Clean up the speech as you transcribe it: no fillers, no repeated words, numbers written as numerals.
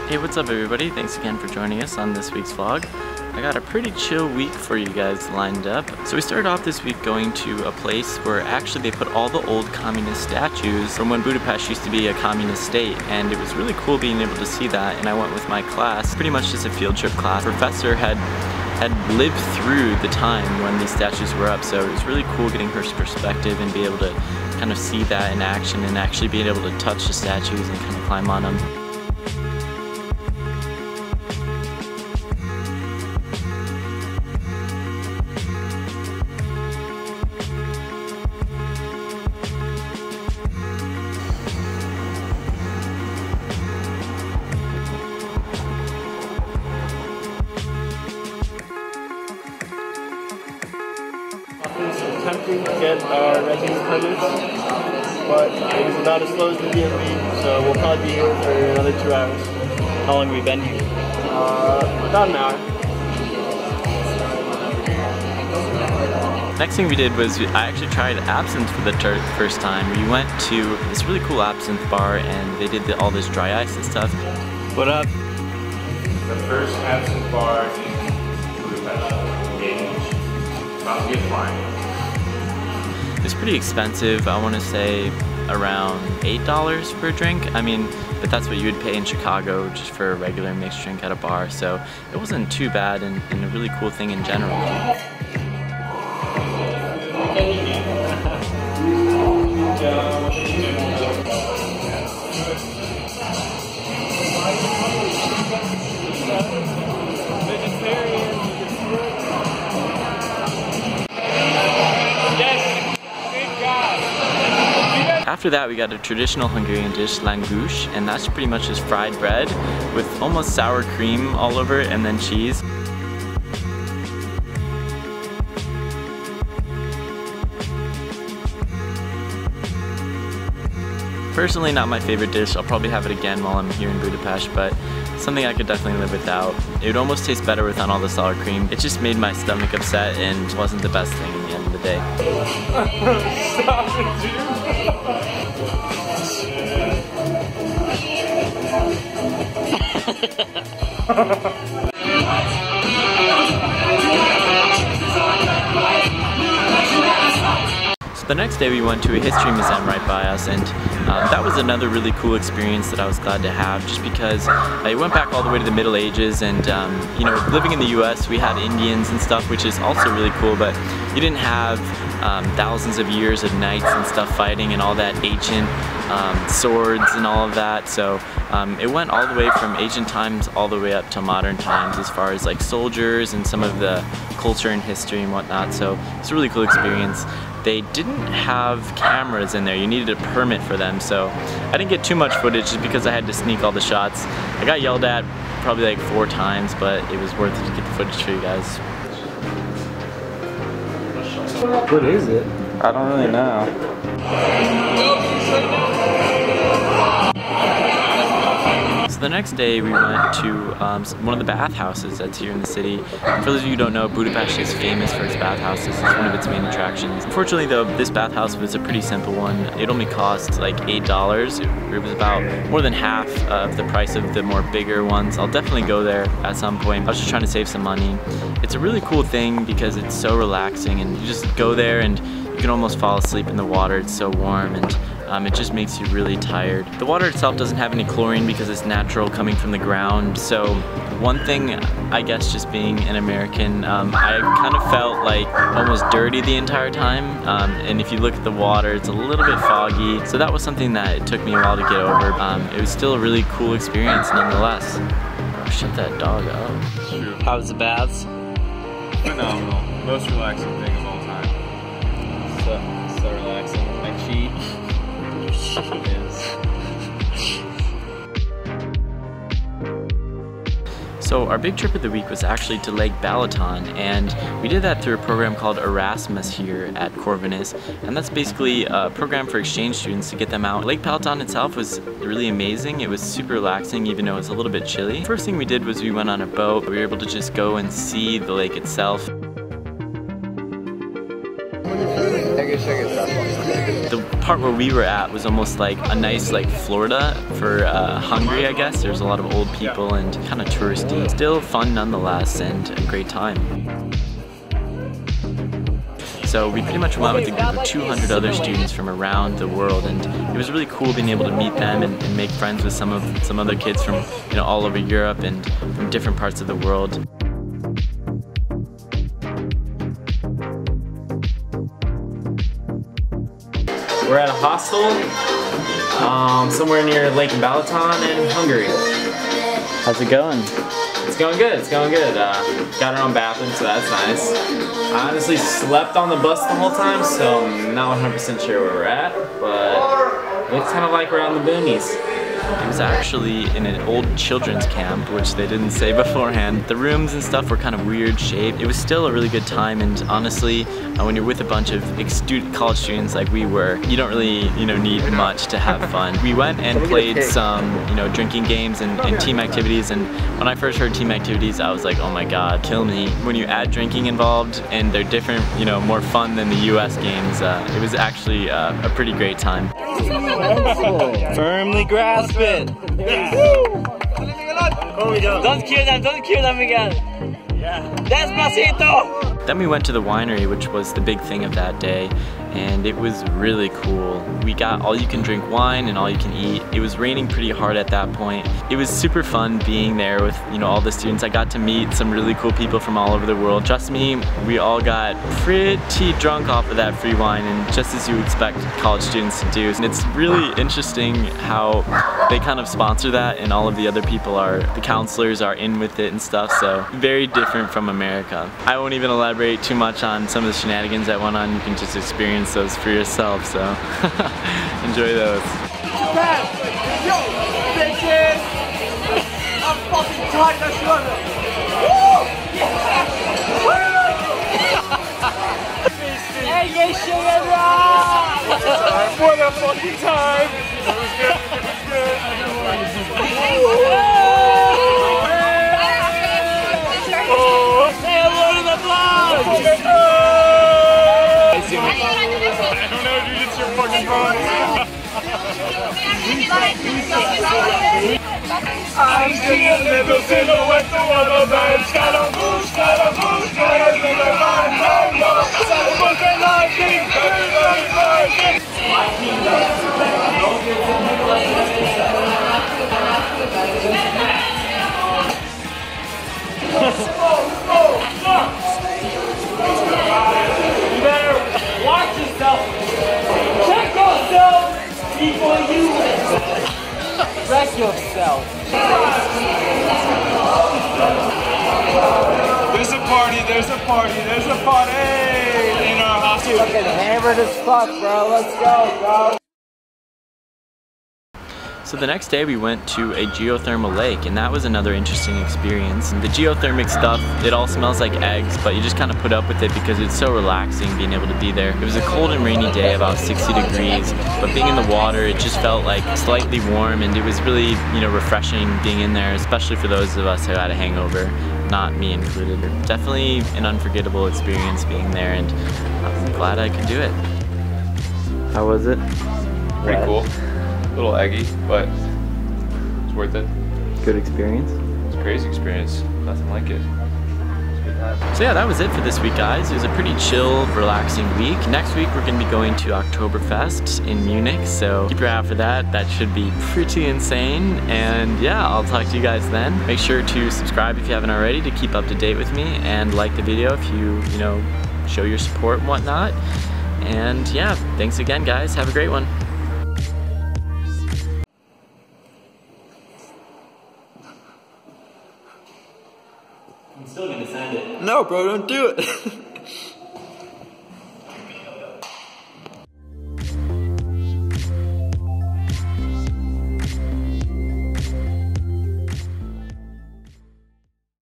Hey, what's up everybody? Thanks again for joining us on this week's vlog. I got a pretty chill week for you guys lined up. So we started off this week going to a place where actually they put all the old communist statues from when Budapest used to be a communist state, and it was really cool being able to see that. And I went with my class, pretty much just a field trip class. The professor had lived through the time when these statues were up, so it was really cool getting her perspective and be able to kind of see that in action and actually being able to touch the statues and kind of climb on them. Attempting to get our residence permits, but it was about as slow as the DMV, so we'll probably be here for another 2 hours. How long have we been here? About an hour. Next thing we did was I actually tried absinthe for the first time. We went to this really cool absinthe bar and they did all this dry ice and stuff. What up? The first absinthe bar in Budapest. About to get flying. It's pretty expensive. I want to say around $8 per drink. I mean, but that's what you would pay in Chicago just for a regular mixed drink at a bar. So it wasn't too bad and a really cool thing in general. After that, we got a traditional Hungarian dish, langush, and that's pretty much just fried bread with almost sour cream all over it and then cheese. Personally, not my favorite dish. I'll probably have it again while I'm here in Budapest, but something I could definitely live without. It would almost taste better without all the sour cream. It just made my stomach upset and wasn't the best thing in the end of the day. Stop it, dude! So the next day we went to a history museum right by us, and that was another really cool experience that I was glad to have, just because I went back all the way to the Middle Ages, and you know, living in the US we had Indians and stuff, which is also really cool, but you didn't have thousands of years of knights and stuff fighting and all that ancient swords and all of that. So it went all the way from ancient times all the way up to modern times as far as like soldiers and some of the culture and history and whatnot. So it's a really cool experience. They didn't have cameras in there. You needed a permit for them, so I didn't get too much footage just because I had to sneak all the shots. I got yelled at probably like 4 times, but it was worth it to get the footage for you guys. What is it? I don't really know. So the next day we went to one of the bathhouses that's here in the city. And for those of you who don't know, Budapest is famous for its bathhouses. It's one of its main attractions. Unfortunately though, this bathhouse was a pretty simple one. It only cost like $8. It was about more than half of the price of the more bigger ones. I'll definitely go there at some point. I was just trying to save some money. It's a really cool thing because it's so relaxing and you just go there and you can almost fall asleep in the water. It's so warm and it just makes you really tired. The water itself doesn't have any chlorine because it's natural coming from the ground. So one thing, I guess just being an American, I kind of felt like almost dirty the entire time. And if you look at the water, it's a little bit foggy. So that was something that it took me a while to get over. It was still a really cool experience nonetheless. Oh, shut that dog up. True. How was the baths? Phenomenal. Most relaxing thing of all time. So relaxing. I cheat. So our big trip of the week was actually to Lake Balaton, and we did that through a program called Erasmus here at Corvinus, and that's basically a program for exchange students to get them out. Lake Balaton itself was really amazing. It was super relaxing even though it was a little bit chilly. First thing we did was we went on a boat. We were able to just go and see the lake itself. Egészséges. The part where we were at was almost like a nice like Florida for Hungary, I guess. There's a lot of old people and kind of touristy. Still fun nonetheless and a great time. So we pretty much went with a group of 200 other students from around the world, and it was really cool being able to meet them and make friends with some other kids from all over Europe and from different parts of the world. We're at a hostel somewhere near Lake Balaton in Hungary. How's it going? It's going good, it's going good. Got our own bathroom, so that's nice. I honestly slept on the bus the whole time, so I'm not 100% sure where we're at, but it looks kind of like we're on the boonies. It was actually in an old children's camp, which they didn't say beforehand. The rooms and stuff were kind of weird shaped. It was still a really good time, and honestly, when you're with a bunch of college students like we were, you don't really need much to have fun. We went and played some drinking games and team activities, and when I first heard team activities, I was like, oh my god, kill me. When you add drinking involved and they're different, more fun than the US games, it was actually a pretty great time. Firmly grasp it. Don't kill them again. Despacito! Then we went to the winery, which was the big thing of that day, and it was really cool. We got all-you-can-drink wine and all-you-can-eat. It was raining pretty hard at that point. It was super fun being there with all the students. I got to meet some really cool people from all over the world. Trust me, we all got pretty drunk off of that free wine, and just as you expect college students to do. And it's really interesting how they kind of sponsor that, and all of the other people the counselors are in with it and stuff, so very different from America. I won't even elaborate too much on some of the shenanigans that went on. You can just experience those for yourself, so enjoy those. Yo, bitches! I'm fucking tired of swimming! Woo! Hey, you sugar! What a fucking time! That was good, that was good. Say hello to the vlog! I don't know, dude, it's your fucking phone. I see a little silhouette of a man. Scaramouche, Scaramouche, Scaramouche, you better watch yourself. Check yourself before you wreck yourself. There's a party, there's a party, there's a party in our hospital. Fucking hammered as fuck, bro. Let's go, bro. So the next day we went to a geothermal lake, and that was another interesting experience. The geothermic stuff, it all smells like eggs, but you just kind of put up with it because it's so relaxing being able to be there. It was a cold and rainy day, about 60 degrees, but being in the water, it just felt like slightly warm, and it was really, refreshing being in there, especially for those of us who had a hangover, not me included. Definitely an unforgettable experience being there, and I'm glad I could do it. How was it? Pretty cool. A little eggy, but it's worth it. Good experience? It's a crazy experience. Nothing like it. So yeah, that was it for this week, guys. It was a pretty chill, relaxing week. Next week, we're going to be going to Oktoberfest in Munich, so keep your eye out for that. That should be pretty insane. And yeah, I'll talk to you guys then. Make sure to subscribe if you haven't already to keep up to date with me, and like the video if you show your support and whatnot. And yeah, thanks again, guys. Have a great one. I'm still gonna send it. No, bro, don't do it.